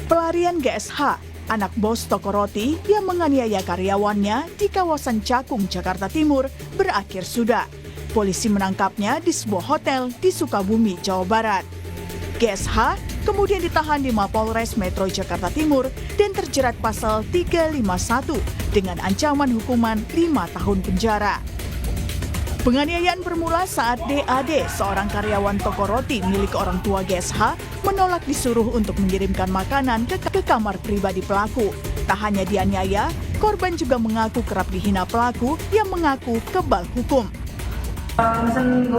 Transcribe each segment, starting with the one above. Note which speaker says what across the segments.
Speaker 1: Pelarian GSH, anak bos toko roti yang menganiaya karyawannya di kawasan Cakung, Jakarta Timur, berakhir sudah. Polisi menangkapnya di sebuah hotel di Sukabumi, Jawa Barat. GSH kemudian ditahan di Mapolres Metro Jakarta Timur dan terjerat pasal 351 dengan ancaman hukuman 5 tahun penjara. Penganiayaan bermula saat DAD, seorang karyawan toko roti milik orang tua GSH, menolak disuruh untuk mengirimkan makanan ke kamar pribadi pelaku. Tak hanya dianiaya, korban juga mengaku kerap dihina pelaku yang mengaku kebal hukum.
Speaker 2: Pesan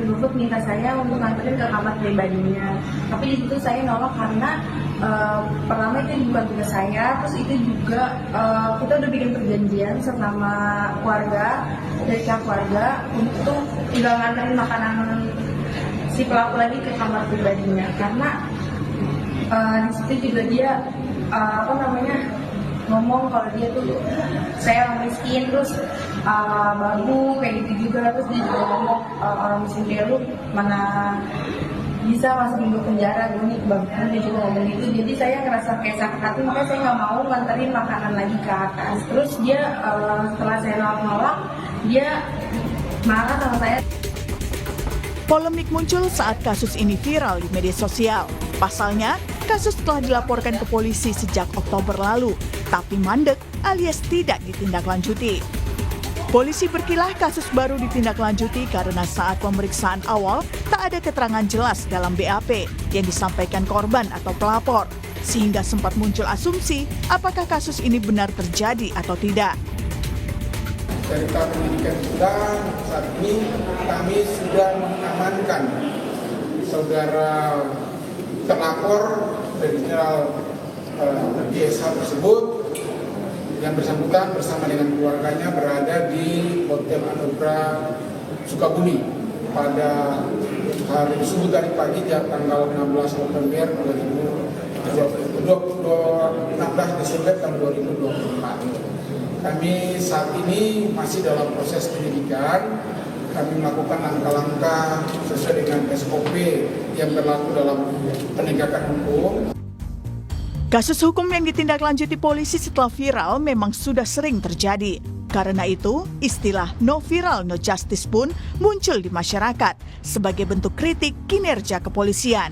Speaker 2: GoFood minta saya untuk nganterin ke kamar pribadinya. Tapi di situ saya nolak karena pertama itu bukan tugas saya, terus itu juga kita udah bikin perjanjian sama keluarga, dari pihak keluarga untuk tinggal nganterin makanan si pelaku lagi ke kamar pribadinya. Karena di situ juga dia ngomong kalau dia tuh saya orang miskin, terus babu kayak gitu juga, terus dia juga ngomong orang miskin kayak lu mana bisa masukin ke penjara gini, bahkan dia juga ngomong gitu. Jadi saya ngerasa kayak sakit hati, makanya saya nggak mau nganterin makanan lagi ke atas. Terus dia setelah saya nolak, dia marah sama saya.
Speaker 1: Polemik muncul saat kasus ini viral di media sosial. Pasalnya, kasus telah dilaporkan ke polisi sejak Oktober lalu, tapi mandek alias tidak ditindaklanjuti. Polisi berkilah kasus baru ditindaklanjuti karena saat pemeriksaan awal tak ada keterangan jelas dalam BAP yang disampaikan korban atau pelapor, sehingga sempat muncul asumsi apakah kasus ini benar terjadi atau tidak.
Speaker 3: Dari tahap penyidikan kita, saat ini kami sudah mengamankan saudara terlapor dari Jenderal GSH tersebut yang bersangkutan bersama dengan keluarganya berada di Hotel Anugrah Sukabumi pada hari tersebut dari pagi tanggal 16 November 16 Desember tahun 2024. Kami saat ini masih dalam proses penyidikan. Kami melakukan langkah-langkah sesuai dengan SOP yang berlaku dalam penegakan hukum.
Speaker 1: Kasus hukum yang ditindaklanjuti polisi setelah viral memang sudah sering terjadi. Karena itu, istilah no viral no justice pun muncul di masyarakat sebagai bentuk kritik kinerja kepolisian.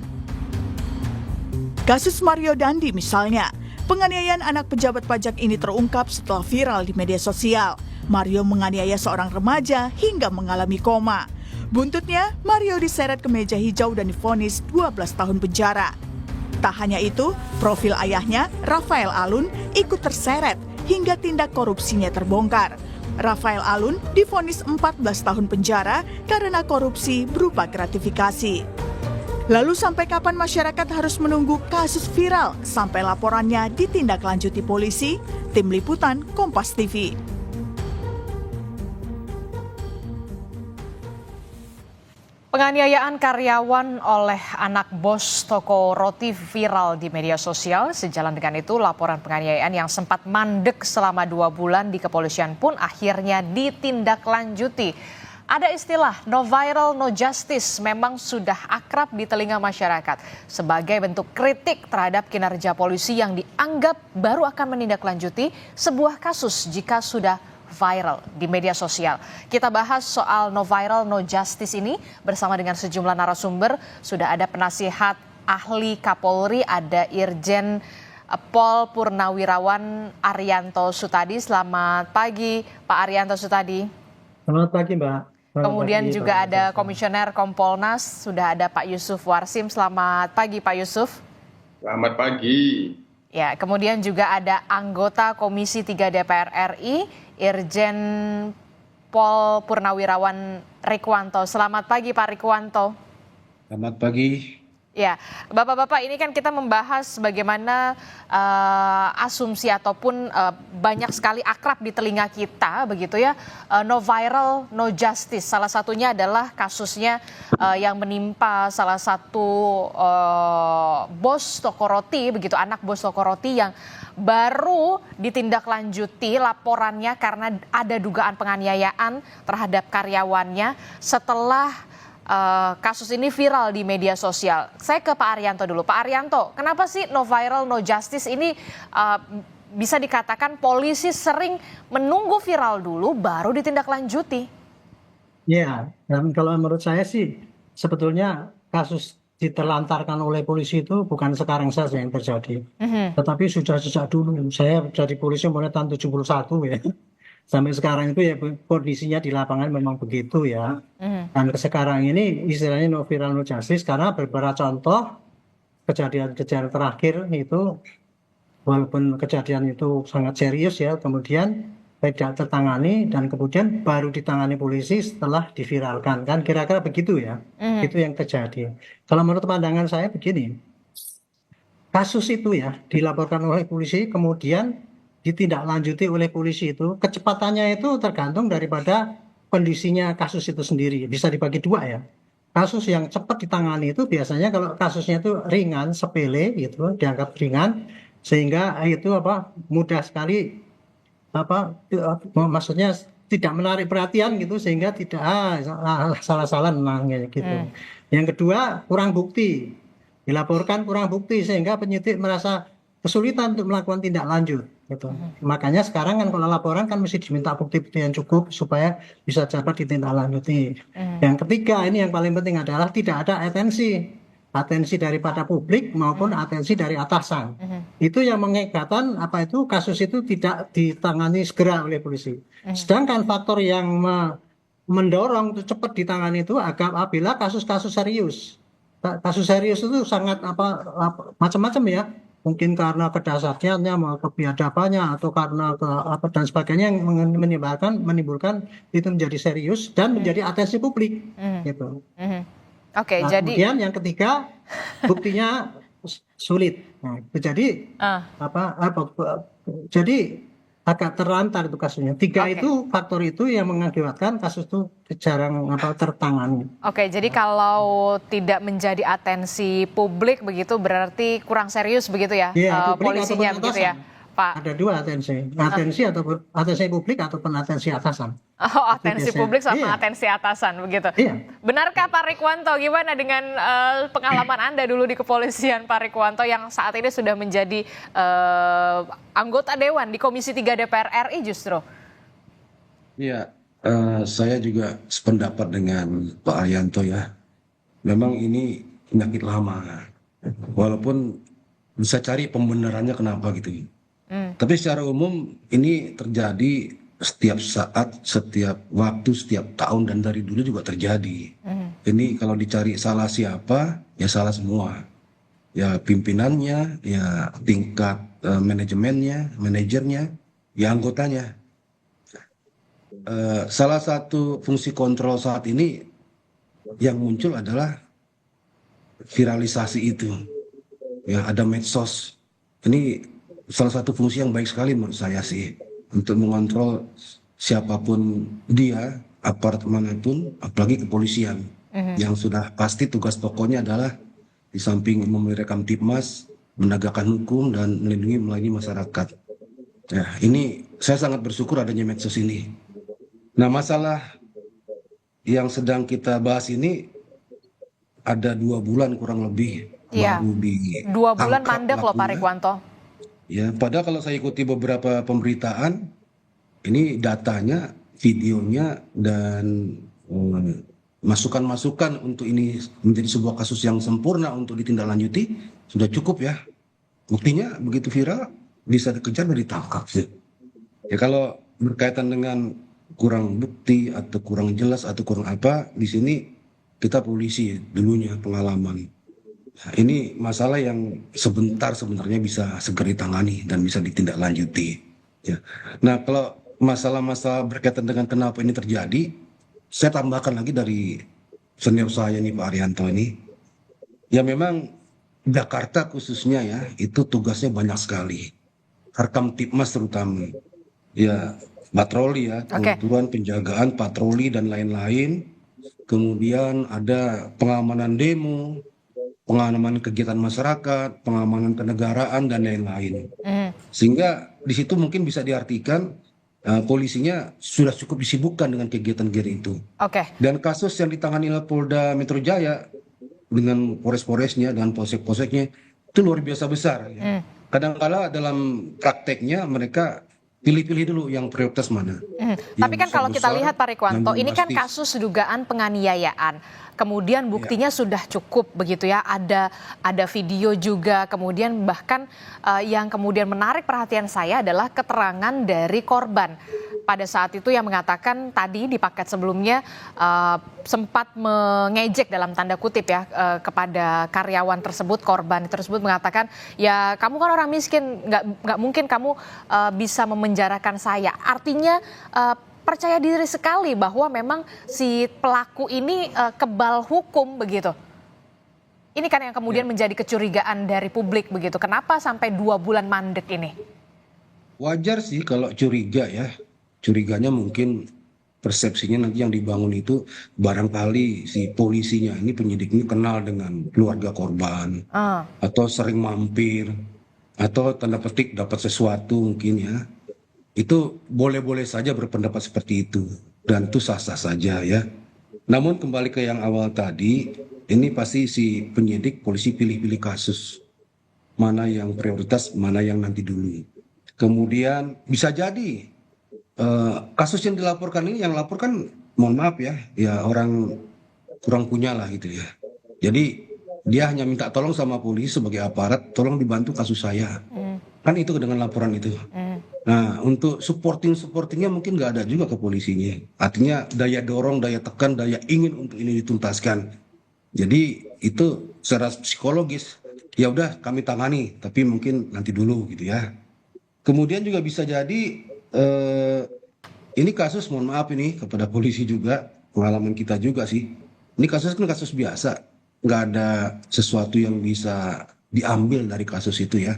Speaker 1: Kasus Mario Dandi misalnya, penganiayaan anak pejabat pajak ini terungkap setelah viral di media sosial. Mario menganiaya seorang remaja hingga mengalami koma. Buntutnya, Mario diseret ke meja hijau dan divonis 12 tahun penjara. Tak hanya itu, profil ayahnya, Rafael Alun, ikut terseret hingga tindak korupsinya terbongkar. Rafael Alun divonis 14 tahun penjara karena korupsi berupa gratifikasi. Lalu sampai kapan masyarakat harus menunggu kasus viral sampai laporannya ditindaklanjuti polisi? Tim Liputan Kompas TV.
Speaker 4: Penganiayaan karyawan oleh anak bos toko roti viral di media sosial. Sejalan dengan itu, laporan penganiayaan yang sempat mandek selama 2 bulan di kepolisian pun akhirnya ditindaklanjuti. Ada istilah no viral no justice memang sudah akrab di telinga masyarakat sebagai bentuk kritik terhadap kinerja polisi yang dianggap baru akan menindaklanjuti sebuah kasus jika sudah viral di media sosial. Kita bahas soal no viral no justice ini bersama dengan sejumlah narasumber. Sudah ada penasihat ahli Kapolri, ada Irjen Pol Purnawirawan Arianto Sutadi. Selamat pagi Pak Arianto Sutadi.
Speaker 5: Selamat pagi Mbak.
Speaker 4: Kemudian juga ada Komisioner Kompolnas, sudah ada Pak Yusuf Warsim. Selamat pagi Pak Yusuf.
Speaker 6: Selamat pagi.
Speaker 4: Ya, kemudian juga ada anggota Komisi 3 DPR RI, Irjen Pol Purnawirawan Rikwanto. Selamat pagi Pak Rikwanto.
Speaker 5: Selamat pagi.
Speaker 4: Ya, Bapak-bapak, ini kan kita membahas bagaimana asumsi ataupun banyak sekali akrab di telinga kita begitu ya, no viral no justice. Salah satunya adalah kasusnya yang menimpa salah satu bos toko roti begitu, anak bos toko roti yang baru ditindaklanjuti laporannya karena ada dugaan penganiayaan terhadap karyawannya setelah kasus ini viral di media sosial. Saya ke Pak Arianto dulu. Pak Arianto, kenapa sih no viral, no justice ini bisa dikatakan polisi sering menunggu viral dulu baru ditindaklanjuti?
Speaker 5: Ya, dan kalau menurut saya sih sebetulnya kasus diterlantarkan oleh polisi itu bukan sekarang saja yang terjadi, tetapi sudah sejak dulu. Saya jadi polisi mulai tahun 71 ya. Sampai sekarang itu ya kondisinya di lapangan memang begitu ya. Dan sekarang ini istilahnya no viral no justice karena beberapa contoh kejadian-kejadian terakhir itu walaupun kejadian itu sangat serius ya, kemudian tidak tertangani dan kemudian baru ditangani polisi setelah diviralkan, kan kira-kira begitu ya. Itu yang terjadi. Kalau menurut pandangan saya begini, kasus itu ya dilaporkan oleh polisi kemudian ditindaklanjuti oleh polisi itu kecepatannya itu tergantung daripada kondisinya kasus itu sendiri. Bisa dibagi dua ya. Kasus yang cepat ditangani itu biasanya kalau kasusnya itu ringan, sepele gitu, dianggap ringan sehingga itu mudah sekali maksudnya tidak menarik perhatian gitu sehingga tidak salah-salah menangnya gitu. Yang kedua kurang bukti, dilaporkan kurang bukti sehingga penyidik merasa kesulitan untuk melakukan tindak lanjut gitu. Makanya sekarang kan kalau laporan kan mesti diminta bukti-bukti yang cukup supaya bisa dapat ditindaklanjuti. Yang ketiga ini yang paling penting adalah tidak ada atensi daripada publik maupun atensi dari atasan. Itu yang mengakibatkan kasus itu tidak ditangani segera oleh polisi. Sedangkan faktor yang mendorong itu cepat ditangani itu apabila kasus-kasus serius. Kasus serius itu sangat macam-macam ya. Mungkin karena kedasarnya, kebiadabannya atau karena dan sebagainya yang menimbulkan itu menjadi serius dan menjadi atensi publik gitu.
Speaker 4: Oke,
Speaker 5: Nah,
Speaker 4: jadi
Speaker 5: kemudian yang ketiga buktinya sulit. Nah, jadi jadi agak terlantar itu kasusnya. Tiga
Speaker 4: Oke.
Speaker 5: itu faktor itu yang mengakibatkan kasus itu jarang tertangani.
Speaker 4: Oke, jadi kalau tidak menjadi atensi publik begitu berarti kurang serius begitu ya,
Speaker 5: Iya, publik
Speaker 4: polisinya
Speaker 5: ataupun
Speaker 4: begitu ya,
Speaker 5: atasan.
Speaker 4: Pak?
Speaker 5: Ada dua atensi ataupun atensi publik ataupun atensi atasan.
Speaker 4: Oh, atensi
Speaker 5: biasanya.
Speaker 4: publik sama
Speaker 5: Iya.
Speaker 4: atensi atasan begitu.
Speaker 5: Iya.
Speaker 4: Benarkah Pak Rikwanto, gimana dengan pengalaman Anda dulu di kepolisian Pak Rikwanto yang saat ini sudah menjadi anggota Dewan di Komisi 3 DPR RI justru?
Speaker 7: Iya, saya juga sependapat dengan Pak Arianto ya. Memang ini penyakit lama, walaupun bisa cari pembenarannya kenapa gitu. Tapi secara umum ini terjadi setiap saat, setiap waktu, setiap tahun dan dari dulu juga terjadi. Ini kalau dicari salah siapa, ya salah semua. Ya pimpinannya, ya tingkat manajemennya, manajernya, ya anggotanya. Salah satu fungsi kontrol saat ini yang muncul adalah viralisasi itu. Ya ada medsos. Ini salah satu fungsi yang baik sekali menurut saya sih untuk mengontrol siapapun dia, aparat manapun, apalagi kepolisian yang sudah pasti tugas pokoknya adalah di samping memberi Kamtibmas, menegakkan hukum dan melindungi melayani masyarakat. Ya, ini saya sangat bersyukur adanya medsos ini. Nah, masalah yang sedang kita bahas ini ada 2 bulan kurang lebih
Speaker 4: Iya.
Speaker 7: baru di
Speaker 4: 2 bulan
Speaker 7: angkat
Speaker 4: mandek loh Pak
Speaker 7: pelakunya.
Speaker 4: Rikwanto.
Speaker 7: Ya, padahal kalau saya ikuti beberapa pemberitaan, ini datanya, videonya, dan masukan-masukan untuk ini menjadi sebuah kasus yang sempurna untuk ditindaklanjuti, sudah cukup ya. Buktinya begitu viral, bisa dikejar dan ditangkap. Ya kalau berkaitan dengan kurang bukti atau kurang jelas atau kurang apa, di sini kita polisi dulunya pengalaman. Nah, ini masalah yang sebentar sebenarnya bisa segera ditangani dan bisa ditindaklanjuti. Ya. Nah, kalau masalah-masalah berkaitan dengan kenapa ini terjadi, saya tambahkan lagi dari senior saya nih Pak Arianto ini. Ya memang Jakarta khususnya ya, itu tugasnya banyak sekali. Kamtibmas terutama. Ya, patroli ya, pengaturan, penjagaan, patroli dan lain-lain. Kemudian ada pengamanan demo, pengamanan kegiatan masyarakat, pengamanan kenegaraan dan lain-lain. Sehingga di situ mungkin bisa diartikan polisinya sudah cukup disibukkan dengan kegiatan-kegiatan itu.
Speaker 4: Oke.
Speaker 7: Dan kasus yang ditangani oleh Polda Metro Jaya dengan polres-polresnya dan polsek-polseknya itu luar biasa besar. Ya. Kadang-kala dalam prakteknya mereka pilih-pilih dulu yang prioritas mana.
Speaker 4: Tapi kan kalau kita
Speaker 7: besar-besar,
Speaker 4: lihat Pak Rikwanto,
Speaker 7: yang
Speaker 4: ini kan
Speaker 7: bombastis.
Speaker 4: kasus dugaan penganiayaan. Kemudian buktinya sudah cukup begitu ya, ada video juga. Kemudian bahkan yang kemudian menarik perhatian saya adalah keterangan dari korban. Pada saat itu yang mengatakan tadi di paket sebelumnya sempat mengejek dalam tanda kutip ya kepada karyawan tersebut, korban tersebut mengatakan ya kamu kan orang miskin, nggak mungkin kamu bisa memenjarakan saya. Artinya percaya diri sekali bahwa memang si pelaku ini kebal hukum begitu. Ini kan yang kemudian menjadi kecurigaan dari publik begitu. Kenapa sampai 2 bulan mandek ini?
Speaker 7: Wajar sih kalau curiga ya. Curiganya mungkin persepsinya nanti yang dibangun itu barangkali si polisinya ini, penyidik ini kenal dengan keluarga korban atau sering mampir atau tanda petik dapat sesuatu mungkin ya. Itu boleh-boleh saja berpendapat seperti itu dan itu sah-sah saja ya. Namun kembali ke yang awal tadi, ini pasti si penyidik polisi pilih-pilih kasus. Mana yang prioritas, mana yang nanti dulu. Kemudian bisa jadi kasus yang dilaporkan ini, yang laporkan mohon maaf ya orang kurang punya lah gitu ya. Jadi dia hanya minta tolong sama polisi sebagai aparat, tolong dibantu kasus saya. Kan itu dengan laporan itu. Nah untuk supportingnya mungkin nggak ada juga ke polisinya. Artinya daya dorong, daya tekan, daya ingin untuk ini dituntaskan. Jadi itu secara psikologis ya udah kami tangani, tapi mungkin nanti dulu gitu ya. Kemudian juga bisa jadi ini kasus, mohon maaf ini kepada polisi juga, pengalaman kita juga sih. Ini kasus kan kasus biasa, nggak ada sesuatu yang bisa diambil dari kasus itu ya,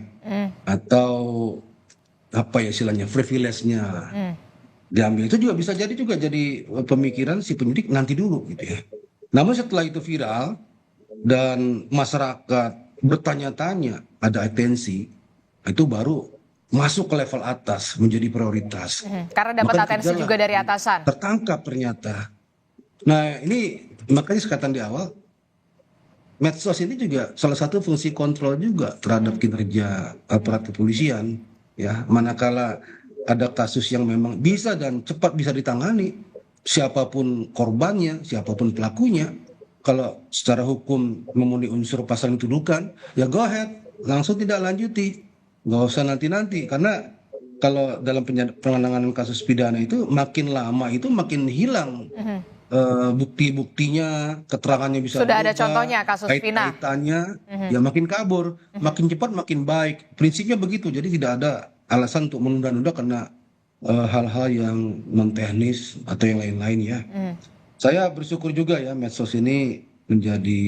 Speaker 7: atau apa ya istilahnya privilege-nya diambil. Itu juga bisa jadi pemikiran si penyidik nanti dulu gitu ya. Namun setelah itu viral dan masyarakat bertanya-tanya, ada atensi, itu baru masuk ke level atas menjadi prioritas.
Speaker 4: Karena dapat atensi juga dari atasan.
Speaker 7: Tertangkap ternyata. Nah ini makanya sekatan di awal, medsos ini juga salah satu fungsi kontrol juga terhadap kinerja aparat kepolisian. Ya, manakala ada kasus yang memang bisa dan cepat bisa ditangani, siapapun korbannya, siapapun pelakunya, kalau secara hukum memenuhi unsur pasal yang dituduhkan, ya go ahead, langsung tidak lanjuti. Nggak usah nanti-nanti, karena kalau dalam penanganan kasus pidana itu makin lama itu makin hilang bukti-buktinya, keterangannya bisa
Speaker 4: Sudah ada
Speaker 7: berubah,
Speaker 4: contohnya kasus Vina.
Speaker 7: kaitannya ya makin kabur, makin cepat makin baik. Prinsipnya begitu, jadi tidak ada alasan untuk menunda-nunda karena hal-hal yang non teknis atau yang lain-lain ya. Saya bersyukur juga ya medsos ini menjadi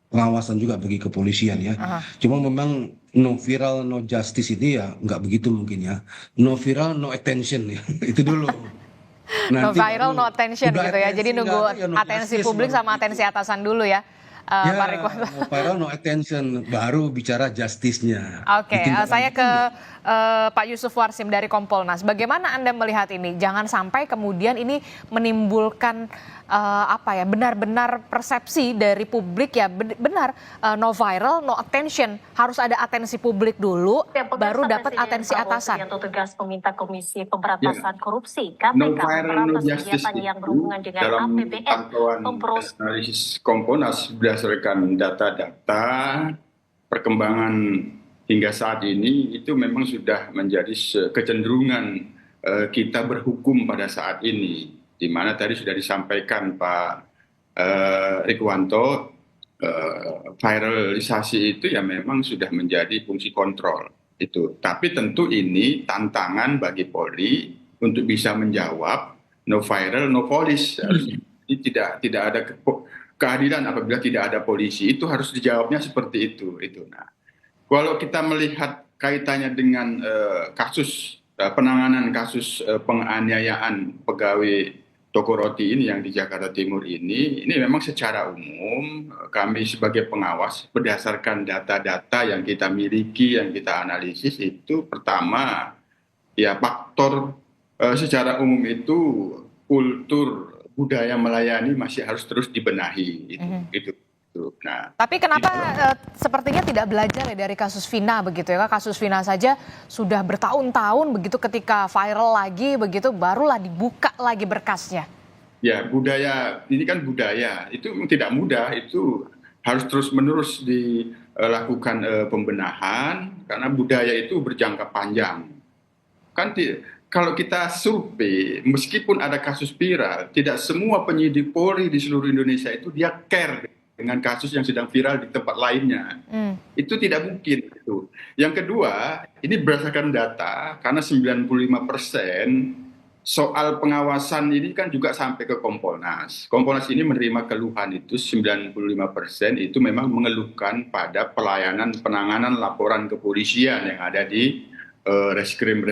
Speaker 7: pengawasan juga bagi kepolisian ya. Cuma memang no viral no justice ini ya nggak begitu mungkin ya. No viral no attention ya. Itu dulu.
Speaker 4: No viral no attention
Speaker 7: udah
Speaker 4: gitu ya.
Speaker 7: atensi
Speaker 4: Jadi nunggu
Speaker 7: nggak ada, ya no
Speaker 4: atensi
Speaker 7: justice
Speaker 4: publik
Speaker 7: baru
Speaker 4: sama
Speaker 7: gitu.
Speaker 4: atensi atasan dulu ya.
Speaker 7: Ya,
Speaker 4: Pak Rikwanto.
Speaker 7: no viral no attention, baru bicara justice-nya.
Speaker 4: Oke, saya ke Pak Yusuf Warsim dari Kompolnas. Bagaimana Anda melihat ini? Jangan sampai kemudian ini menimbulkan benar-benar persepsi dari publik ya benar no viral, no attention. Harus ada atensi publik dulu, baru dapat atensi atasan.
Speaker 8: Yang tugas meminta Komisi Pemberantasan Korupsi KPK
Speaker 6: No viral, no
Speaker 8: memberantas
Speaker 6: justice
Speaker 8: kegiatan yang
Speaker 6: itu
Speaker 8: berhubungan dengan
Speaker 6: dalam
Speaker 8: APBN,
Speaker 6: pantauan analisis Kompolnas berdasarkan data-data perkembangan hingga saat ini itu memang sudah menjadi kecenderungan kita berhukum pada saat ini, di mana tadi sudah disampaikan Pak Rikwanto, viralisasi itu ya memang sudah menjadi fungsi kontrol itu. Tapi tentu ini tantangan bagi Polri untuk bisa menjawab no viral no police. Ini tidak ada keadilan apabila tidak ada polisi, itu harus dijawabnya seperti itu. Nah, kalau kita melihat kaitannya dengan kasus penanganan kasus penganiayaan pegawai toko roti ini yang di Jakarta Timur ini memang secara umum kami sebagai pengawas berdasarkan data-data yang kita miliki, yang kita analisis itu pertama Ya faktor secara umum itu kultur budaya melayani masih harus terus dibenahi itu. Nah,
Speaker 4: Tapi kenapa sepertinya tidak belajar ya dari kasus Vina begitu ya? Kasus Vina saja sudah bertahun-tahun begitu, ketika viral lagi begitu barulah dibuka lagi berkasnya.
Speaker 6: ya budaya ini kan budaya itu tidak mudah, itu harus terus-menerus dilakukan pembenahan karena budaya itu berjangka panjang. Kan kalau kita survei, meskipun ada kasus viral, tidak semua penyidik Polri di seluruh Indonesia itu dia care dengan kasus yang sedang viral di tempat lainnya. Itu tidak mungkin. Itu. Yang kedua, ini berdasarkan data, karena 95% soal pengawasan ini kan juga sampai ke Kompolnas. Kompolnas ini menerima keluhan itu 95% itu memang mengeluhkan pada pelayanan penanganan laporan kepolisian yang ada di reskrim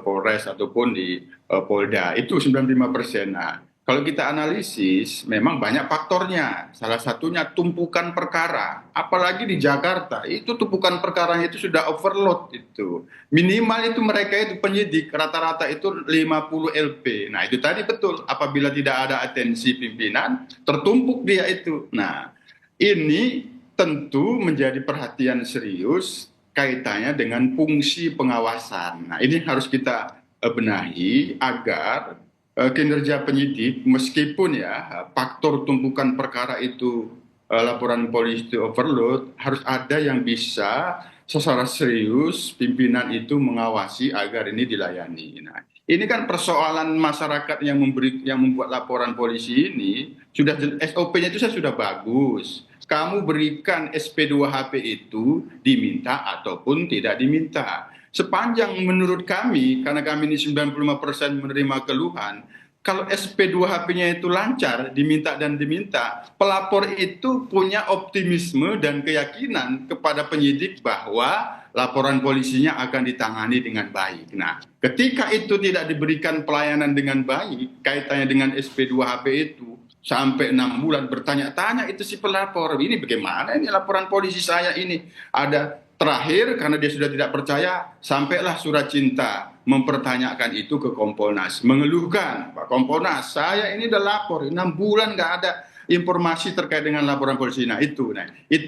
Speaker 6: Polres ataupun di Polda, itu 95%. Nah, kalau kita analisis memang banyak faktornya, salah satunya tumpukan perkara, apalagi di Jakarta itu tumpukan perkaranya itu sudah overload, itu minimal itu mereka itu penyidik rata-rata itu 50 LP. Nah itu tadi betul, apabila tidak ada atensi pimpinan tertumpuk dia itu. Nah ini tentu menjadi perhatian serius kaitannya dengan fungsi pengawasan. Nah, ini harus kita benahi agar kinerja penyidik, meskipun ya faktor tumpukan perkara itu laporan polisi overload, harus ada yang bisa secara serius pimpinan itu mengawasi agar ini dilayani. Nah, ini kan persoalan masyarakat yang membuat laporan polisi ini sudah SOP-nya itu sudah bagus. Kamu berikan SP2HP itu diminta ataupun tidak diminta. Sepanjang menurut kami, karena kami ini 95% menerima keluhan, kalau SP2HP-nya itu lancar, diminta dan diminta, pelapor itu punya optimisme dan keyakinan kepada penyidik bahwa laporan polisinya akan ditangani dengan baik. Nah, ketika itu tidak diberikan pelayanan dengan baik, kaitannya dengan SP2HP itu, sampai 6 bulan bertanya-tanya itu si pelapor, ini bagaimana ini laporan polisi saya ini. Ada terakhir karena dia sudah tidak percaya, sampailah surat cinta mempertanyakan itu ke Kompolnas, mengeluhkan, Pak Kompolnas, saya ini udah lapor 6 bulan nggak ada informasi terkait dengan laporan polisi. Nah itu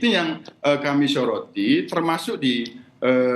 Speaker 6: yang kami soroti, termasuk di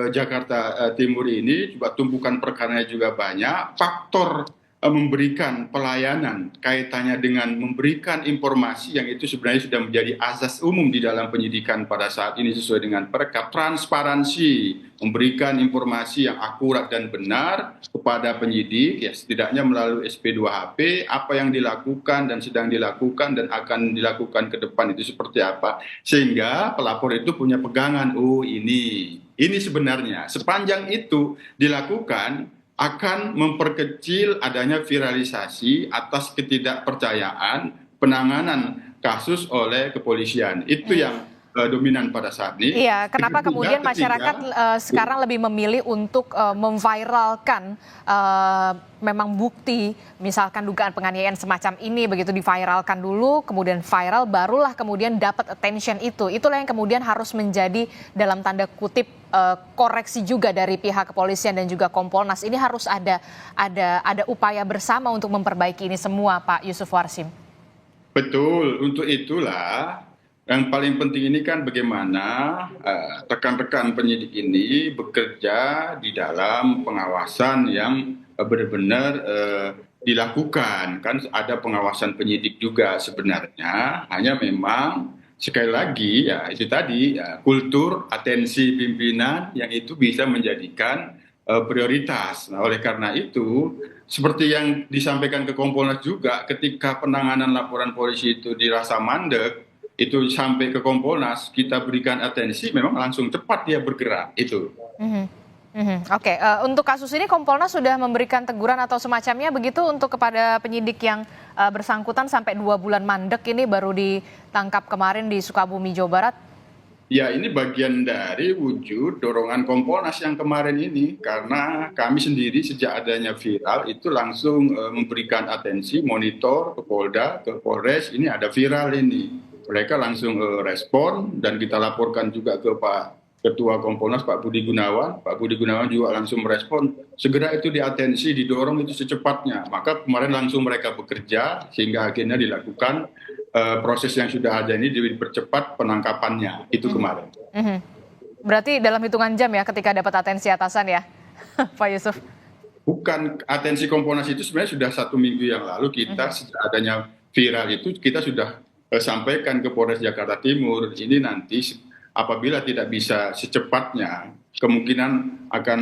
Speaker 6: Jakarta Timur ini juga tumpukan perkaranya juga banyak, faktor memberikan pelayanan kaitannya dengan memberikan informasi yang itu sebenarnya sudah menjadi azas umum di dalam penyidikan pada saat ini sesuai dengan Perkap. Transparansi, memberikan informasi yang akurat dan benar kepada penyidik, ya setidaknya melalui SP2HP, apa yang dilakukan dan sedang dilakukan dan akan dilakukan ke depan itu seperti apa, sehingga pelapor itu punya pegangan, oh ini sebenarnya. Sepanjang itu dilakukan, akan memperkecil adanya viralisasi atas ketidakpercayaan penanganan kasus oleh kepolisian. Itu yang dominan pada saat ini.
Speaker 4: Iya, kenapa kemudian masyarakat sekarang lebih memilih untuk memviralkan memang bukti, misalkan dugaan penganiayaan semacam ini begitu diviralkan dulu, kemudian viral, barulah kemudian dapat attention itu. Itulah yang kemudian harus menjadi dalam tanda kutip koreksi juga dari pihak kepolisian dan juga Kompolnas. Ini harus ada upaya bersama untuk memperbaiki ini semua, Pak Yusuf Warsim.
Speaker 6: Betul, untuk itulah yang paling penting ini kan bagaimana rekan-rekan penyidik ini bekerja di dalam pengawasan yang benar-benar dilakukan. Kan ada pengawasan penyidik juga sebenarnya, hanya memang sekali lagi ya itu tadi ya, kultur atensi pimpinan yang itu bisa menjadikan prioritas. Nah, oleh karena itu seperti yang disampaikan ke Kompolnas juga, ketika penanganan laporan polisi itu dirasa mandek, itu sampai ke Kompolnas, kita berikan atensi, memang langsung cepat dia bergerak itu.
Speaker 4: Oke, untuk kasus ini Kompolnas sudah memberikan teguran atau semacamnya begitu untuk kepada penyidik yang bersangkutan sampai 2 bulan mandek ini baru ditangkap kemarin di Sukabumi, Jawa Barat?
Speaker 6: Ya, ini bagian dari wujud dorongan Kompolnas yang kemarin ini, karena kami sendiri sejak adanya viral itu langsung memberikan atensi, monitor ke Polda, ke Polres, ini ada viral ini. Mereka langsung respon dan kita laporkan juga ke Pak Ketua Kompolnas Pak Budi Gunawan juga langsung merespon, segera itu diatensi, didorong itu secepatnya. Maka kemarin langsung mereka bekerja sehingga akhirnya dilakukan proses yang sudah ada ini dipercepat penangkapannya, itu kemarin.
Speaker 4: Berarti dalam hitungan jam ya ketika dapat atensi atasan ya, Pak Yusuf?
Speaker 6: Bukan, atensi Kompolnas itu sebenarnya sudah 1 minggu yang lalu kita sejak adanya viral itu kita sudah sampaikan ke Polres Jakarta Timur, ini nanti apabila tidak bisa secepatnya, kemungkinan akan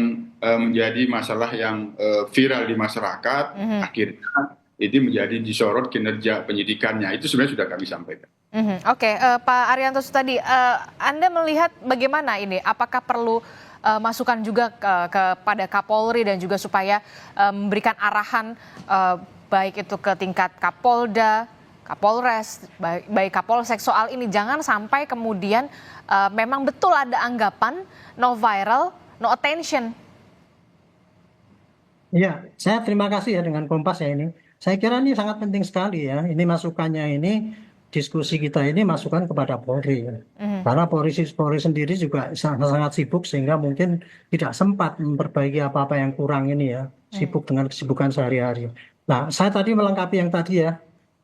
Speaker 6: menjadi masalah yang viral di masyarakat, akhirnya itu menjadi disorot kinerja penyidikannya. Itu sebenarnya sudah kami sampaikan.
Speaker 4: Oke, Pak Arianto tadi, Anda melihat bagaimana ini? Apakah perlu masukan juga kepada Kapolri dan juga supaya memberikan arahan baik itu ke tingkat Kapolda, Kapolres, baik Kapolsek soal ini, jangan sampai kemudian memang betul ada anggapan no viral, no attention.
Speaker 5: Iya, saya terima kasih ya dengan Kompas ya ini. Saya kira ini sangat penting sekali ya. Ini masukannya ini, diskusi kita ini masukan kepada Polri. Ya. Karena Polri sendiri juga sangat sibuk sehingga mungkin tidak sempat memperbaiki apa-apa yang kurang ini ya. Sibuk dengan kesibukan sehari-hari. Nah, saya tadi melengkapi yang tadi ya.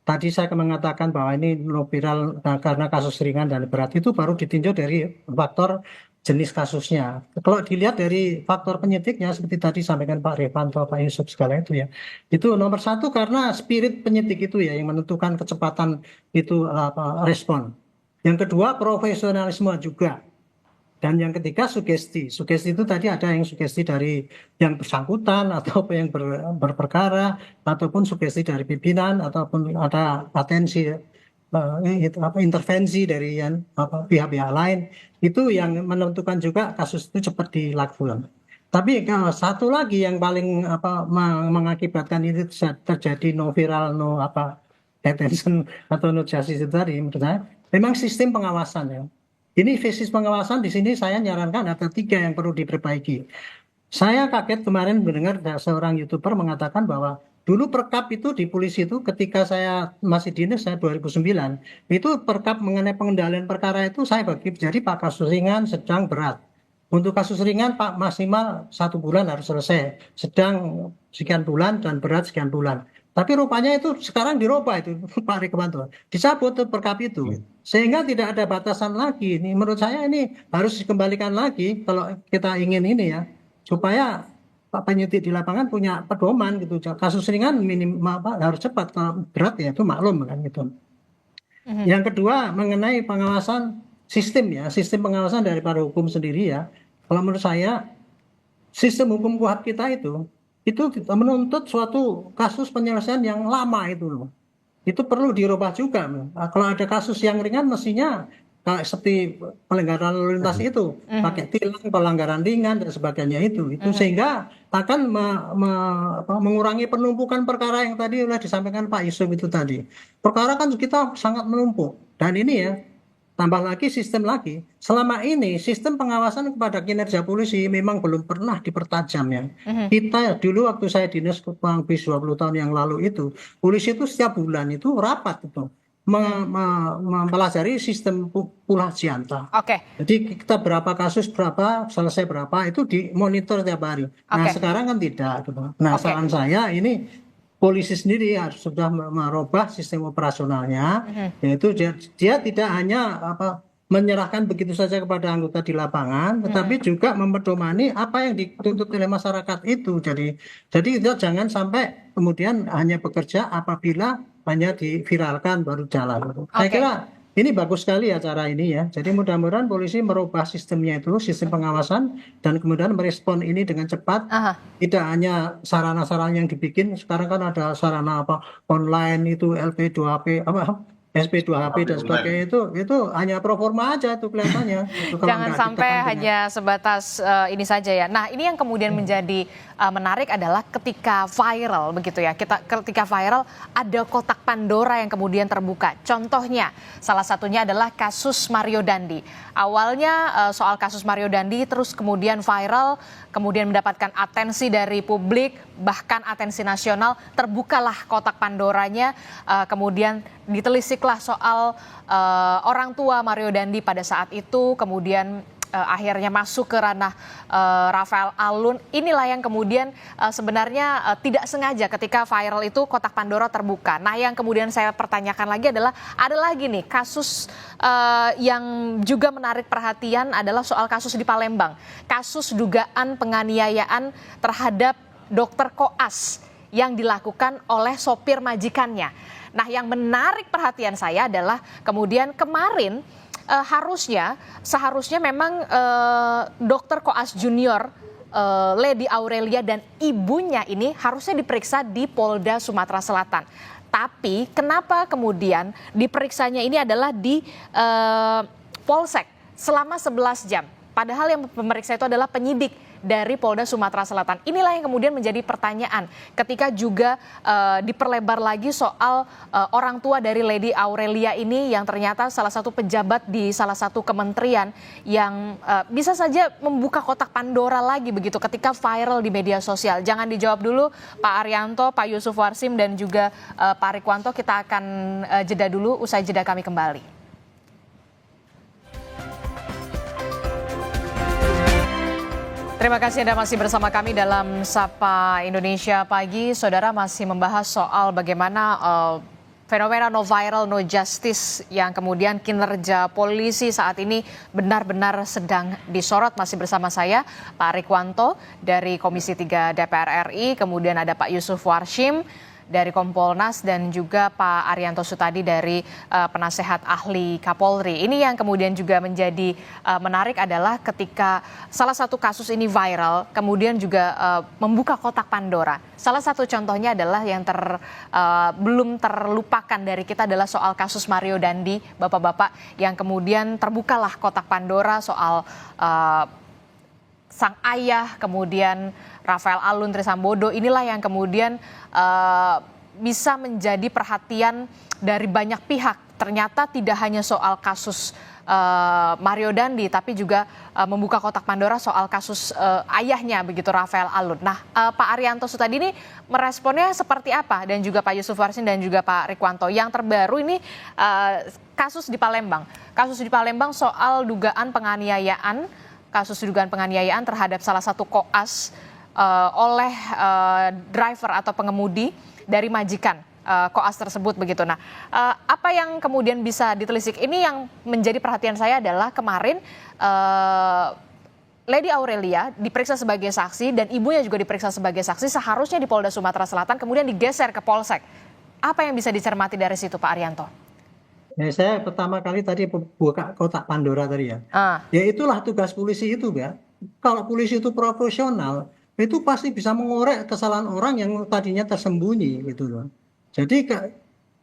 Speaker 5: Tadi saya mengatakan bahwa ini no viral karena kasus ringan dan berat itu baru ditinjau dari faktor jenis kasusnya. Kalau dilihat dari faktor penyidiknya seperti tadi sampaikan Pak Revanto, Pak Yusuf segala itu ya. Itu nomor 1 karena spirit penyidik itu ya yang menentukan kecepatan itu respon. Yang kedua profesionalisme juga. Dan yang ketiga sugesti. Sugesti itu tadi ada yang sugesti dari yang bersangkutan atau yang berperkara ataupun sugesti dari pimpinan ataupun ada atensi intervensi dari pihak-pihak lain. Itu yang menentukan juga kasus itu cepat dilakukan. Tapi satu lagi yang paling mengakibatkan itu terjadi no viral, no detention atau no justice itu tadi menurut saya memang sistem pengawasan ya. Ini sistem pengawasan di sini saya nyarankan ada 3 yang perlu diperbaiki. Saya kaget kemarin mendengar seorang YouTuber mengatakan bahwa dulu perkap itu di polisi itu ketika saya masih dinas saya 2009 itu perkap mengenai pengendalian perkara itu saya bagi jadi Pak kasus ringan, sedang, berat. Untuk kasus ringan Pak maksimal 1 bulan harus selesai, sedang sekian bulan dan berat sekian bulan. Tapi rupanya itu sekarang dirubah itu Pak Revanto, dicabut tuh perkap itu, sehingga tidak ada batasan lagi. Ini menurut saya ini harus dikembalikan lagi kalau kita ingin ini ya, supaya Pak penyidik di lapangan punya pedoman gitu. Kasus ringan harus cepat, kalau berat ya itu maklum kan gitu. Yang kedua mengenai pengawasan sistem ya, sistem pengawasan daripada hukum sendiri ya. Kalau menurut saya sistem hukum kuhap kita itu menuntut suatu kasus penyelesaian yang lama itu loh. Itu perlu dirubah juga. Kalau ada kasus yang ringan mestinya seperti pelanggaran lalu lintas itu pakai tilang, pelanggaran ringan dan sebagainya itu sehingga akan mengurangi penumpukan perkara yang tadi sudah disampaikan Pak Yusuf itu tadi. Perkara kan kita sangat menumpuk dan ini ya tambah lagi sistem lagi. Selama ini sistem pengawasan kepada kinerja polisi memang belum pernah dipertajam ya. Kita dulu waktu saya dinas kurang lebih 20 tahun yang lalu itu, polisi itu setiap bulan itu rapat itu mempelajari sistem pulah jianta. Jadi kita berapa kasus berapa, selesai berapa itu dimonitor tiap hari. Nah sekarang kan tidak. Nah saran saya ini polisi sendiri harus sudah merubah sistem operasionalnya, yaitu dia tidak hanya menyerahkan begitu saja kepada anggota di lapangan, tetapi juga mempedomani apa yang dituntut oleh masyarakat itu. Jadi kita jangan sampai kemudian hanya bekerja apabila hanya diviralkan baru jalan. Saya kira ini bagus sekali acara ini ya. Jadi mudah-mudahan polisi merubah sistemnya itu, sistem pengawasan dan kemudian merespon ini dengan cepat. Tidak hanya sarana-sarana yang dibikin, sekarang kan ada sarana online itu LP2HP SP2HP dan sebagainya itu hanya proforma aja tuh kelihatannya.
Speaker 4: Jangan sampai hanya sebatas ini saja ya. Nah ini yang kemudian menjadi menarik adalah ketika viral begitu ya. Ketika viral ada kotak Pandora yang kemudian terbuka. Contohnya salah satunya adalah kasus Mario Dandi. Awalnya soal kasus Mario Dandi terus kemudian viral, kemudian mendapatkan atensi dari publik, bahkan atensi nasional. Terbukalah kotak Pandoranya, kemudian ditelisiklah soal orang tua Mario Dandi pada saat itu, kemudian akhirnya masuk ke ranah Rafael Alun. Inilah yang kemudian sebenarnya tidak sengaja ketika viral itu kotak Pandora terbuka. Nah, yang kemudian saya pertanyakan lagi adalah ada lagi nih kasus yang juga menarik perhatian adalah soal kasus di Palembang. Kasus dugaan penganiayaan terhadap dokter koas yang dilakukan oleh sopir majikannya. Nah, yang menarik perhatian saya adalah kemudian kemarin seharusnya memang dokter koas junior Lady Aurelia dan ibunya ini harusnya diperiksa di Polda Sumatera Selatan. Tapi kenapa kemudian diperiksanya ini adalah di Polsek selama 11 jam. Padahal yang memeriksa itu adalah penyidik dari Polda Sumatera Selatan. Inilah yang kemudian menjadi pertanyaan ketika juga diperlebar lagi soal orang tua dari Lady Aurelia ini yang ternyata salah satu pejabat di salah satu kementerian yang bisa saja membuka kotak Pandora lagi begitu ketika viral di media sosial. Jangan dijawab dulu Pak Arianto, Pak Yusuf Warsim dan juga Pak Rikwanto. Kita akan jeda dulu, usai jeda kami kembali. Terima kasih Anda masih bersama kami dalam Sapa Indonesia Pagi. Saudara, masih membahas soal bagaimana fenomena no viral, no justice yang kemudian kinerja polisi saat ini benar-benar sedang disorot. Masih bersama saya Pak Rikwanto dari Komisi 3 DPR RI, kemudian ada Pak Yusuf Warsim dari Kompolnas dan juga Pak Arianto Sutadi dari penasehat ahli Kapolri. Ini yang kemudian juga menjadi menarik adalah ketika salah satu kasus ini viral, kemudian juga membuka kotak Pandora. Salah satu contohnya adalah yang belum terlupakan dari kita adalah soal kasus Mario Dandi, Bapak-bapak, yang kemudian terbukalah kotak Pandora soal sang ayah, kemudian Rafael Alun Trisambodo. Inilah yang kemudian bisa menjadi perhatian dari banyak pihak. Ternyata tidak hanya soal kasus Mario Dandi, tapi juga membuka kotak Pandora soal kasus ayahnya begitu, Rafael Alun. Nah, Pak Arianto Sutadi ini meresponnya seperti apa? Dan juga Pak Yusuf Warsim dan juga Pak Rikwanto. Yang terbaru ini kasus di Palembang. Kasus di Palembang soal dugaan penganiayaan, kasus dugaan penganiayaan terhadap salah satu koas oleh driver atau pengemudi dari majikan koas tersebut begitu. Nah, apa yang kemudian bisa ditelisik? Ini yang menjadi perhatian saya adalah kemarin Lady Aurelia diperiksa sebagai saksi dan ibunya juga diperiksa sebagai saksi seharusnya di Polda Sumatera Selatan, kemudian digeser ke Polsek. Apa yang bisa dicermati dari situ, Pak Arianto?
Speaker 5: Ya, saya pertama kali tadi buka kotak Pandora tadi ya. Ya itulah tugas polisi itu ya. Kalau polisi itu profesional, itu pasti bisa mengorek kesalahan orang yang tadinya tersembunyi gitu loh. Jadi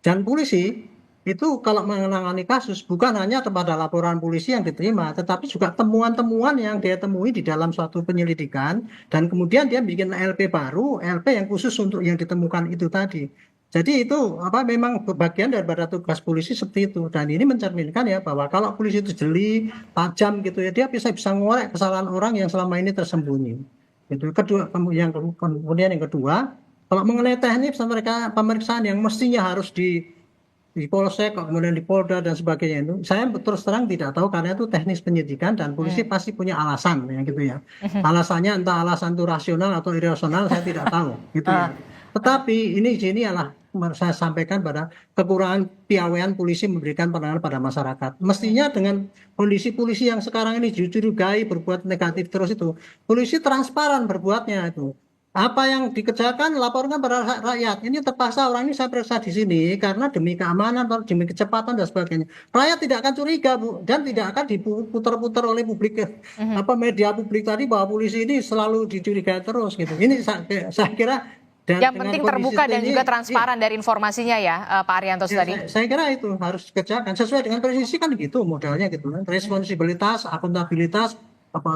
Speaker 5: dan polisi itu kalau menangani kasus bukan hanya kepada laporan polisi yang diterima, tetapi juga temuan-temuan yang dia temui di dalam suatu penyelidikan, dan kemudian dia bikin LP baru, LP yang khusus untuk yang ditemukan itu tadi. Jadi itu memang bagian daripada tugas polisi seperti itu, dan ini mencerminkan ya bahwa kalau polisi itu jeli, tajam gitu ya, dia bisa ngorek kesalahan orang yang selama ini tersembunyi. Itu kemudian yang kedua, kalau mengenai teknik pemeriksaan yang mestinya harus di Polsek, kemudian di Polda dan sebagainya itu, saya terus terang tidak tahu karena itu teknis penyidikan dan polisi pasti punya alasan ya gitu ya. Alasannya entah alasan itu rasional atau irasional saya tidak tahu gitu ya. Tetapi ini adalah saya sampaikan pada kekurangan piawaian polisi memberikan penanganan pada masyarakat. Mestinya dengan kondisi polisi yang sekarang ini dicurigai berbuat negatif terus itu, polisi transparan berbuatnya itu. Apa yang dikerjakan laporkan pada rakyat. Ini terpaksa orang ini saya periksa di sini karena demi keamanan, demi kecepatan dan sebagainya. Rakyat tidak akan curiga, Bu, dan tidak akan diputar-putar oleh publik media publik tadi bahwa polisi ini selalu dicurigai terus gitu. Ini saya kira.
Speaker 4: Yang penting terbuka dan juga transparan dari informasinya ya, Pak Arianto tadi.
Speaker 5: Saya kira itu harus dikerjakan sesuai dengan presisi kan gitu modelnya gitu kan. Responsibilitas, akuntabilitas,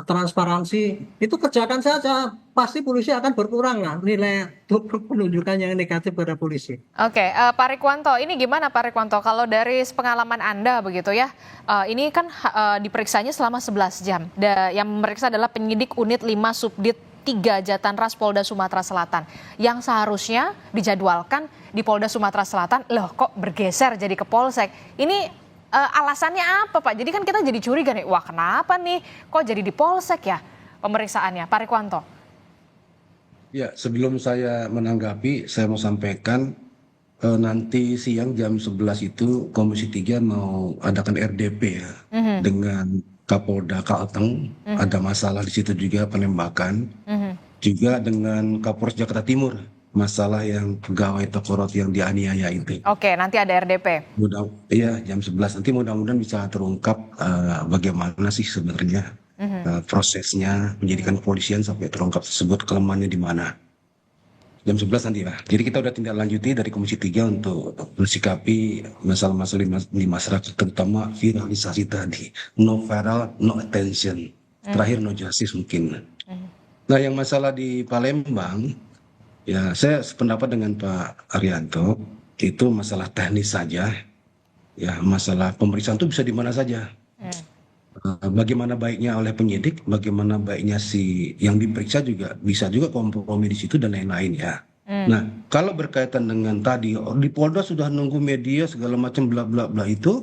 Speaker 5: transparansi itu kerjakan saja, pasti polisi akan berkurang lah nilai penunjukan yang negatif pada polisi.
Speaker 4: Oke, Pak Rikwanto, ini gimana Pak Rikwanto kalau dari pengalaman Anda begitu ya, ini kan diperiksanya selama 11 jam, yang memeriksa adalah penyidik unit 5 Subdit 3 Jatanras Polda Sumatera Selatan yang seharusnya dijadwalkan di Polda Sumatera Selatan, loh kok bergeser jadi ke Polsek. Ini Alasannya apa Pak? Jadi kan kita jadi curiga nih, wah kenapa nih kok jadi di Polsek ya pemeriksaannya, Pak Rikwanto?
Speaker 7: Ya, sebelum saya menanggapi, saya mau sampaikan nanti siang jam 11 itu Komisi 3 mau adakan RDP ya dengan Kapolda Kalteng. Ada masalah di situ juga penembakan. Juga dengan Kapolres Jakarta Timur, masalah yang pegawai toko roti yang dianiaya itu.
Speaker 4: Oke, nanti ada RDP.
Speaker 7: Iya, jam 11 nanti mudah-mudahan bisa terungkap bagaimana sih sebenarnya prosesnya penyidikan kepolisian sampai terungkap tersebut kelemahannya di mana. Jam 11 nanti ya. Jadi kita udah tindak lanjuti dari Komisi 3 untuk mensikapi masalah-masalah di masyarakat, terutama viralisasi tadi. No viral, no attention. Terakhir no justice mungkin. Nah, yang masalah di Palembang, ya saya sependapat dengan Pak Arianto, itu masalah teknis saja. Ya, masalah pemeriksaan itu bisa di mana saja. Bagaimana baiknya oleh penyidik, bagaimana baiknya si yang diperiksa juga bisa juga kompromi di situ dan lain-lain ya. Nah, kalau berkaitan dengan tadi di Polda sudah nunggu media segala macam bla bla bla itu,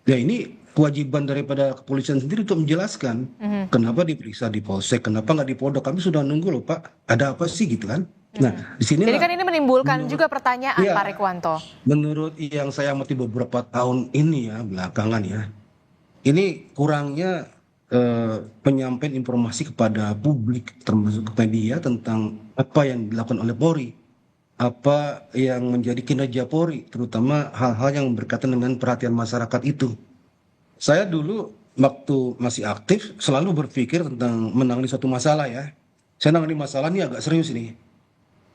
Speaker 7: ya ini kewajiban daripada kepolisian sendiri untuk menjelaskan kenapa diperiksa di Polsek, kenapa nggak di Polda. Kami sudah nunggu loh Pak, ada apa sih gitu kan? Nah, di sini.
Speaker 4: Jadi kan ini menimbulkan juga pertanyaan
Speaker 7: ya,
Speaker 4: Pak Rikwanto.
Speaker 7: Menurut yang saya amati beberapa tahun ini ya belakangan ya. Ini kurangnya penyampaian informasi kepada publik termasuk ke media tentang apa yang dilakukan oleh Polri, apa yang menjadi kinerja Polri, terutama hal-hal yang berkaitan dengan perhatian masyarakat itu. Saya dulu waktu masih aktif selalu berpikir tentang menangani suatu masalah ya. Saya menangani masalah ini agak serius ini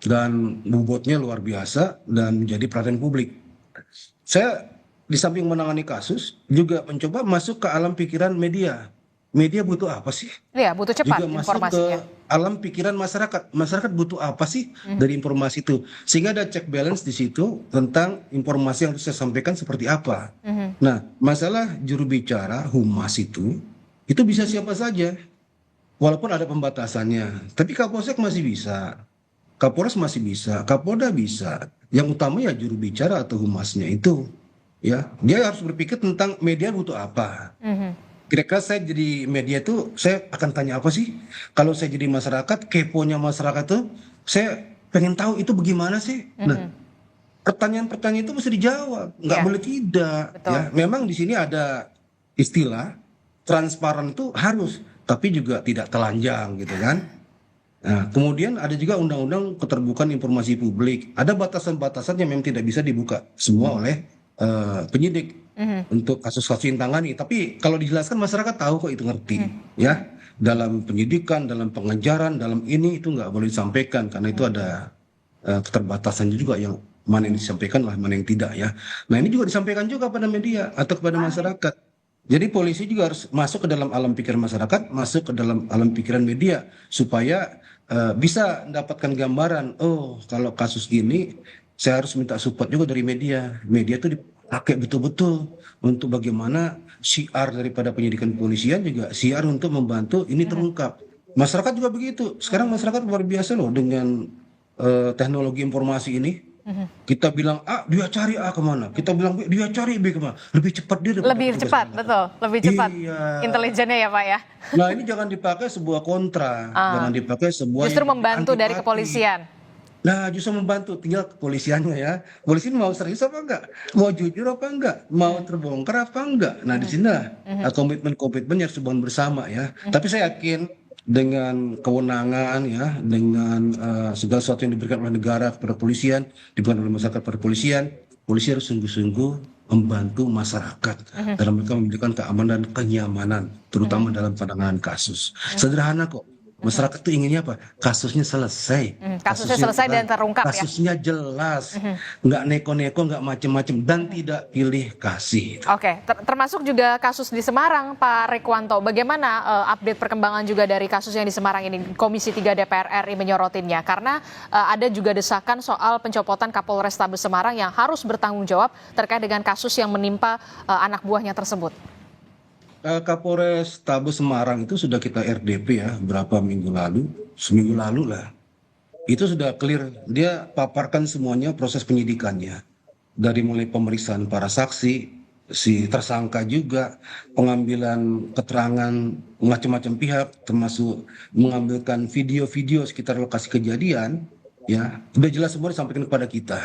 Speaker 7: dan bobotnya luar biasa dan menjadi perhatian publik. Saya di samping menangani kasus, juga mencoba masuk ke alam pikiran media. Media butuh apa sih?
Speaker 4: Iya, butuh cepat
Speaker 7: juga masuk
Speaker 4: informasinya.
Speaker 7: ke alam pikiran masyarakat. Masyarakat butuh apa sih dari informasi itu? Sehingga ada check balance di situ tentang informasi yang harus saya sampaikan seperti apa. Nah, masalah juru bicara humas itu bisa siapa saja. Walaupun ada pembatasannya. Tapi Kapolsek masih bisa. Kapolres masih bisa. Kapolda bisa. Yang utama ya juru bicara atau humasnya itu. Ya, dia harus berpikir tentang media butuh apa. Kira-kira saya jadi media itu, saya akan tanya apa sih? Kalau saya jadi masyarakat, keponya masyarakat tuh, saya pengen tahu itu bagaimana sih? Nah, pertanyaan-pertanyaan itu mesti dijawab, nggak boleh tidak.
Speaker 4: Betul.
Speaker 7: Ya, memang di sini ada istilah transparan itu harus, tapi juga tidak telanjang gitu kan. Nah, kemudian ada juga undang-undang keterbukaan informasi publik. Ada batasan-batasan yang memang tidak bisa dibuka semua oleh penyidik untuk kasus-kasus yang tangani. Tapi kalau dijelaskan masyarakat tahu kok, itu ngerti ya. Dalam penyidikan, dalam pengejaran, dalam ini itu nggak boleh disampaikan karena itu ada keterbatasannya juga, yang mana yang disampaikan lah, mana yang tidak ya. Nah, ini juga disampaikan juga pada media atau kepada masyarakat. Jadi polisi juga harus masuk ke dalam alam pikiran masyarakat, masuk ke dalam alam pikiran media supaya bisa mendapatkan gambaran, oh kalau kasus ini saya harus minta support juga dari media. Media itu dipakai betul-betul untuk bagaimana syiar daripada penyidikan kepolisian juga syiar untuk membantu ini terungkap. Masyarakat juga begitu. Sekarang masyarakat luar biasa loh dengan teknologi informasi ini. Kita bilang A, dia cari A kemana? Kita bilang B, dia cari B kemana? Lebih cepat dia.
Speaker 4: Lebih cepat, betul. Lebih cepat.
Speaker 7: Iya.
Speaker 4: Intelijennya ya Pak ya.
Speaker 7: Nah, ini jangan dipakai sebuah kontra. Jangan dipakai sebuah
Speaker 4: Justru
Speaker 7: yang
Speaker 4: membantu dari
Speaker 7: antipati.
Speaker 4: kepolisian.
Speaker 7: Nah, justru membantu, tinggal kepolisiannya ya. Polisi mau serius apa enggak? Mau jujur apa enggak? Mau terbongkar apa enggak? Nah, di sini komitmen-komitmen yang harus dibangun bersama ya. Tapi saya yakin dengan kewenangan ya, dengan segala sesuatu yang diberikan oleh negara kepada polisian, diberikan oleh masyarakat kepada polisi harus sungguh-sungguh membantu masyarakat dalam mereka memberikan keamanan dan kenyamanan, terutama dalam penanganan kasus. Sederhana kok. Masyarakat itu inginnya apa? Kasusnya selesai.
Speaker 4: Kasusnya selesai dan terungkap ya.
Speaker 7: Kasusnya jelas. Nggak neko-neko, nggak macem-macem. Dan tidak pilih kasih.
Speaker 4: Oke, termasuk juga kasus di Semarang, Pak Rikwanto. Bagaimana update perkembangan juga dari kasus yang di Semarang ini? Komisi 3 DPR RI menyorotinnya. Karena ada juga desakan soal pencopotan Kapolrestabes Semarang yang harus bertanggung jawab terkait dengan kasus yang menimpa anak buahnya tersebut.
Speaker 7: Kapolres Tabes Semarang itu sudah kita RDP ya berapa minggu lalu, seminggu lalu lah. Itu sudah clear, dia paparkan semuanya proses penyidikannya. Dari mulai pemeriksaan para saksi, si tersangka juga, pengambilan keterangan macam-macam pihak, termasuk mengambilkan video-video sekitar lokasi kejadian, ya sudah jelas semua disampaikan kepada kita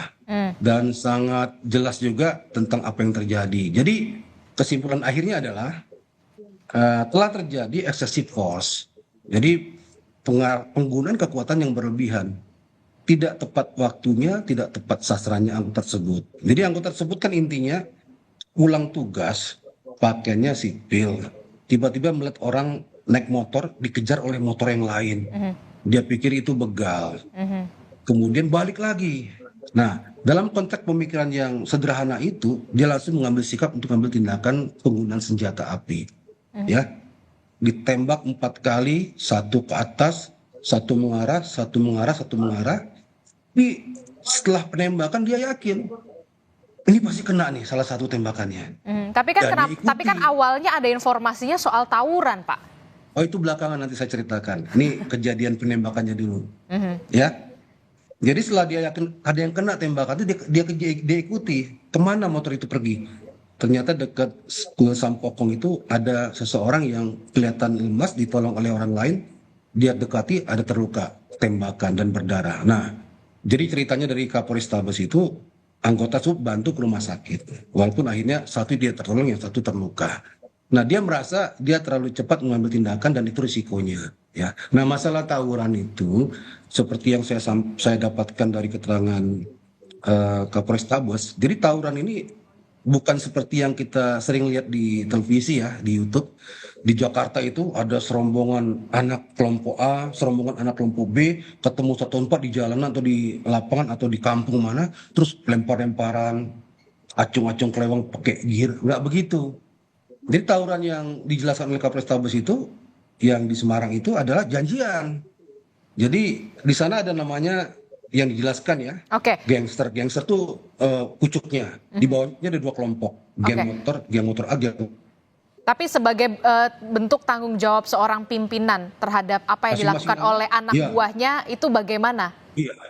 Speaker 7: dan sangat jelas juga tentang apa yang terjadi. Jadi kesimpulan akhirnya adalah telah terjadi excessive force. Jadi penggunaan kekuatan yang berlebihan, tidak tepat waktunya, tidak tepat sasarannya anggota tersebut. Jadi anggota tersebut kan intinya pulang tugas, pakaiannya sipil, tiba-tiba melihat orang naik motor dikejar oleh motor yang lain. Dia pikir itu begal. Kemudian balik lagi. Nah, dalam konteks pemikiran yang sederhana itu, dia langsung mengambil sikap untuk mengambil tindakan penggunaan senjata api. Ya, ditembak 4 kali, 1 ke atas, 1 mengarah, 1 mengarah, 1 mengarah. Tapi setelah penembakan dia yakin ini pasti kena nih salah satu tembakannya.
Speaker 4: Tapi kan awalnya ada informasinya soal tawuran, Pak.
Speaker 7: Oh, itu belakangan nanti saya ceritakan. Ini kejadian penembakannya dulu. Ya. Jadi setelah dia yakin ada yang kena tembakan itu dia ikuti kemana motor itu pergi. Ternyata dekat School Sampokong itu ada seseorang yang kelihatan lemas, ditolong oleh orang lain. Dia dekati, ada terluka tembakan dan berdarah. Nah, jadi ceritanya dari Kapolres Tabes itu anggota sub bantu ke rumah sakit. Walaupun akhirnya satu dia tertolong, yang satu terluka. Nah, dia merasa dia terlalu cepat mengambil tindakan dan itu risikonya. Ya. Nah, masalah tawuran itu seperti yang saya dapatkan dari keterangan Kapolres Tabes. Jadi tawuran ini bukan seperti yang kita sering lihat di televisi ya, di YouTube. Di Jakarta itu ada serombongan anak kelompok A, serombongan anak kelompok B, ketemu satu tempat di jalanan atau di lapangan atau di kampung mana, terus lempar-lemparan, acung-acung kelewang pakai gear, nggak begitu. Jadi tawuran yang dijelaskan oleh Kapolres Tabes itu, yang di Semarang itu adalah janjian. Jadi di sana ada namanya yang dijelaskan ya, gangster. Gangster tuh pucuknya, di bawahnya ada 2 kelompok, geng motor A, geng.
Speaker 4: Tapi sebagai bentuk tanggung jawab seorang pimpinan terhadap apa yang dilakukan oleh anak buahnya itu bagaimana?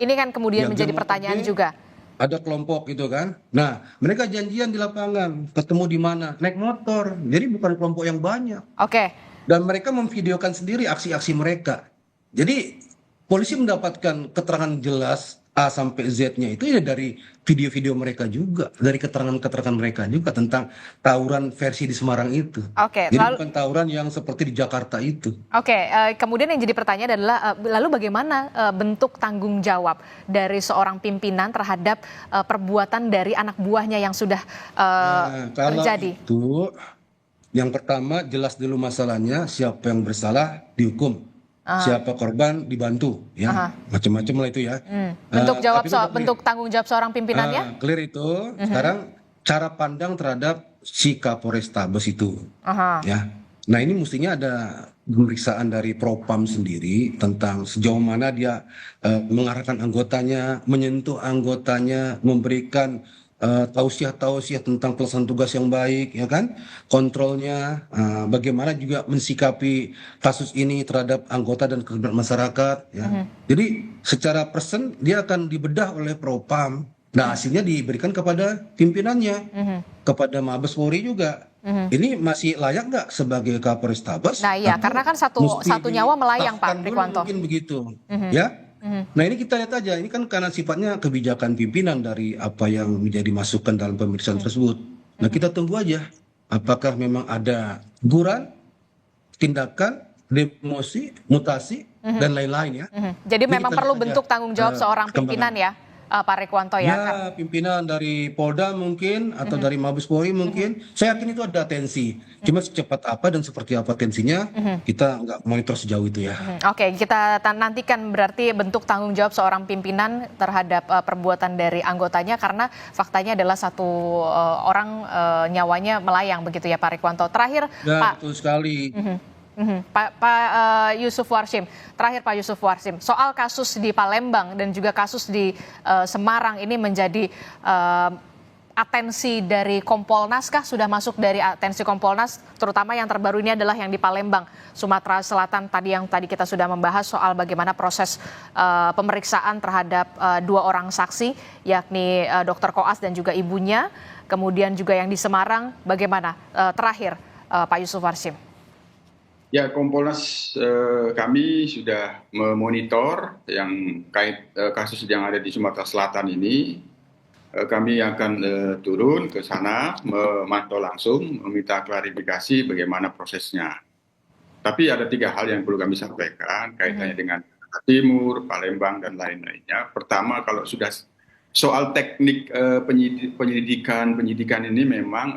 Speaker 4: Ini kan kemudian menjadi pertanyaan juga.
Speaker 7: Ada kelompok gitu kan. Nah, mereka janjian di lapangan, ketemu di mana? Naik motor. Jadi bukan kelompok yang banyak. Dan mereka memvideokan sendiri aksi-aksi mereka. Jadi polisi mendapatkan keterangan jelas A sampai Z-nya itu ya dari video-video mereka juga, dari keterangan-keterangan mereka juga tentang tawuran versi di Semarang itu. Jadi bukan tawuran yang seperti di Jakarta itu.
Speaker 4: Kemudian yang jadi pertanyaan adalah lalu bagaimana bentuk tanggung jawab dari seorang pimpinan terhadap perbuatan dari anak buahnya yang sudah terjadi?
Speaker 7: Itu yang pertama jelas dulu masalahnya, siapa yang bersalah dihukum. Siapa korban dibantu, ya macam-macam lah itu ya.
Speaker 4: Bentuk tanggung jawab seorang pimpinannya?
Speaker 7: Clear itu. Sekarang cara pandang terhadap si Kapolres Tabes itu, ya. Nah ini mestinya ada pemeriksaan dari Propam sendiri tentang sejauh mana dia mengarahkan anggotanya, menyentuh anggotanya, memberikan tausiah-tausiah tentang pelaksanaan tugas yang baik, ya kan, kontrolnya, bagaimana juga mensikapi kasus ini terhadap anggota dan kehidupan masyarakat, ya. Jadi secara persen dia akan dibedah oleh Propam. Nah hasilnya diberikan kepada pimpinannya, kepada Mabes Polri juga. Ini masih layak nggak sebagai Kapolres Tabes?
Speaker 4: Nah iya, karena kan satu nyawa melayang, Pak Rikwanto.
Speaker 7: Mungkin begitu, ya. Nah ini kita lihat aja, ini kan karena sifatnya kebijakan pimpinan dari apa yang menjadi masukan dalam pemeriksaan tersebut. Nah kita tunggu aja, apakah memang ada guran, tindakan, demosi, mutasi, dan lain-lain ya.
Speaker 4: Jadi memang perlu bentuk tanggung jawab seorang pimpinan ya, Pak Rikwanto ya?
Speaker 7: Ya, pimpinan dari Polda mungkin, atau dari Mabes Polri mungkin. Saya yakin itu ada tensi. Cuma secepat apa dan seperti apa tensinya, kita nggak monitor sejauh itu ya.
Speaker 4: Kita nantikan berarti bentuk tanggung jawab seorang pimpinan terhadap perbuatan dari anggotanya, karena faktanya adalah satu orang nyawanya melayang begitu ya Pak Rikwanto. Terakhir
Speaker 7: ya,
Speaker 4: Pak.
Speaker 7: Betul sekali.
Speaker 4: Pak Yusuf Warsim, terakhir Pak Yusuf Warsim, soal kasus di Palembang dan juga kasus di Semarang ini menjadi atensi dari Kompolnas kah? Sudah masuk dari atensi Kompolnas, terutama yang terbaru ini adalah yang di Palembang, Sumatera Selatan yang tadi kita sudah membahas soal bagaimana proses pemeriksaan terhadap 2 orang saksi, yakni Dr. Koas dan juga ibunya. kemudian juga yang di Semarang, bagaimana terakhir Pak Yusuf Warsim?
Speaker 6: Ya, Kompolnas kami sudah memonitor yang kait kasus yang ada di Sumatera Selatan ini. Kami akan turun ke sana, memantau langsung, meminta klarifikasi bagaimana prosesnya. Tapi ada 3 hal yang perlu kami sampaikan kaitannya dengan Jakarta Timur, Palembang, dan lain-lainnya. Pertama, kalau sudah soal teknik penyidikan ini memang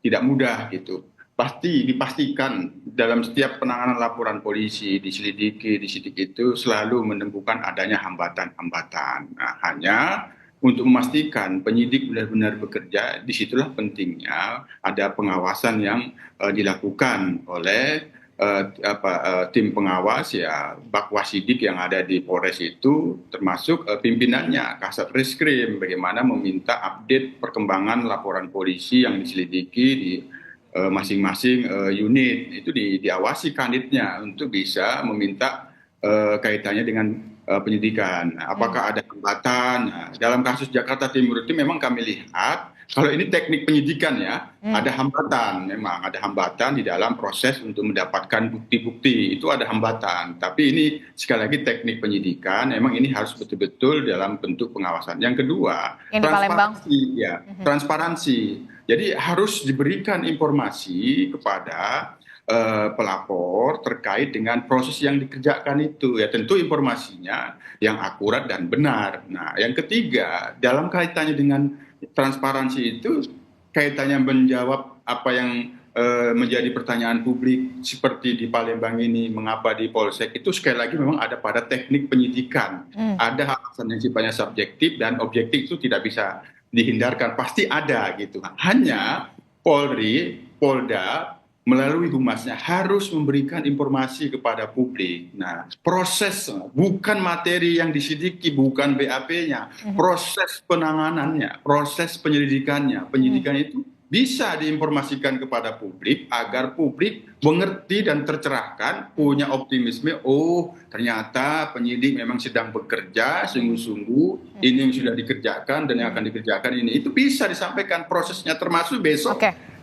Speaker 6: tidak mudah gitu. Pasti dipastikan dalam setiap penanganan laporan polisi, diselidiki, disidik itu selalu menemukan adanya hambatan-hambatan. Nah, hanya untuk memastikan penyidik benar-benar bekerja, disitulah pentingnya ada pengawasan yang dilakukan oleh tim pengawas ya Bakwasidik yang ada di Polres itu, termasuk pimpinannya Kasat Reskrim, bagaimana meminta update perkembangan laporan polisi yang diselidiki di masing-masing unit itu diawasi kanitnya untuk bisa meminta kaitannya dengan penyidikan. Apakah ada hambatan? Nah, dalam kasus Jakarta Timur itu memang kami lihat kalau ini teknik penyidikan ya, ada hambatan, memang ada hambatan di dalam proses untuk mendapatkan bukti-bukti, itu ada hambatan. Tapi ini sekali lagi teknik penyidikan, memang ini harus betul-betul dalam bentuk pengawasan. Yang kedua, transparansi, ya, transparansi. Jadi harus diberikan informasi kepada pelapor terkait dengan proses yang dikerjakan itu, ya tentu informasinya yang akurat dan benar. Nah, yang ketiga, dalam kaitannya dengan transparansi itu kaitannya menjawab apa yang menjadi pertanyaan publik seperti di Palembang ini, mengapa di Polsek, itu sekali lagi memang ada pada teknik penyidikan. Ada alasan yang sifatnya subjektif dan objektif, itu tidak bisa dihindarkan, pasti ada gitu. Hanya Polri, Polda melalui humasnya harus memberikan informasi kepada publik. Nah, proses bukan materi yang disidiki, bukan BAP-nya, proses penanganannya, proses penyelidikannya, penyidikan itu bisa diinformasikan kepada publik agar publik mengerti dan tercerahkan, punya optimisme, oh ternyata penyidik memang sedang bekerja sungguh-sungguh, ini yang sudah dikerjakan dan yang akan dikerjakan ini. Itu bisa disampaikan prosesnya, termasuk besok.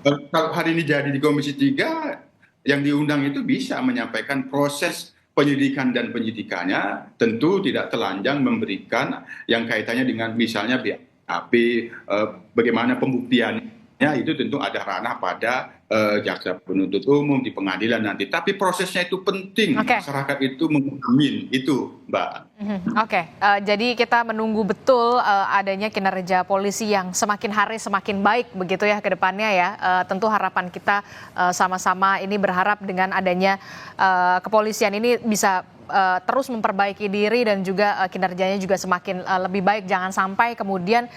Speaker 6: Kalau hari ini jadi di Komisi 3, yang diundang itu bisa menyampaikan proses penyelidikan dan penyidikannya, tentu tidak telanjang memberikan yang kaitannya dengan misalnya BAP, bagaimana pembuktiannya, itu tentu ada ranah pada jaksa penuntut umum di pengadilan nanti. Tapi prosesnya itu penting, masyarakat itu mengamin itu, Mbak.
Speaker 4: Jadi kita menunggu betul adanya kinerja polisi yang semakin hari semakin baik begitu ya ke depannya ya. Tentu harapan kita sama-sama ini berharap dengan adanya kepolisian ini bisa terus memperbaiki diri dan juga kinerjanya juga semakin lebih baik. Jangan sampai kemudian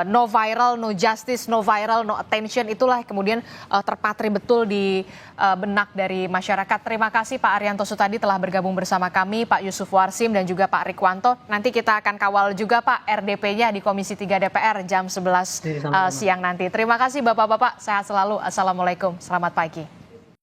Speaker 4: no viral, no justice, no viral, no attention, itulah kemudian terpatri betul di benak dari masyarakat. Terima kasih Pak Arianto Sutadi telah bergabung bersama kami, Pak Yusuf Warsim dan juga Pak Rikwanto. Nanti kita akan kawal juga Pak RDP-nya di Komisi 3 DPR jam 11 siang nanti. Terima kasih Bapak-Bapak, sehat selalu. Assalamualaikum, selamat pagi.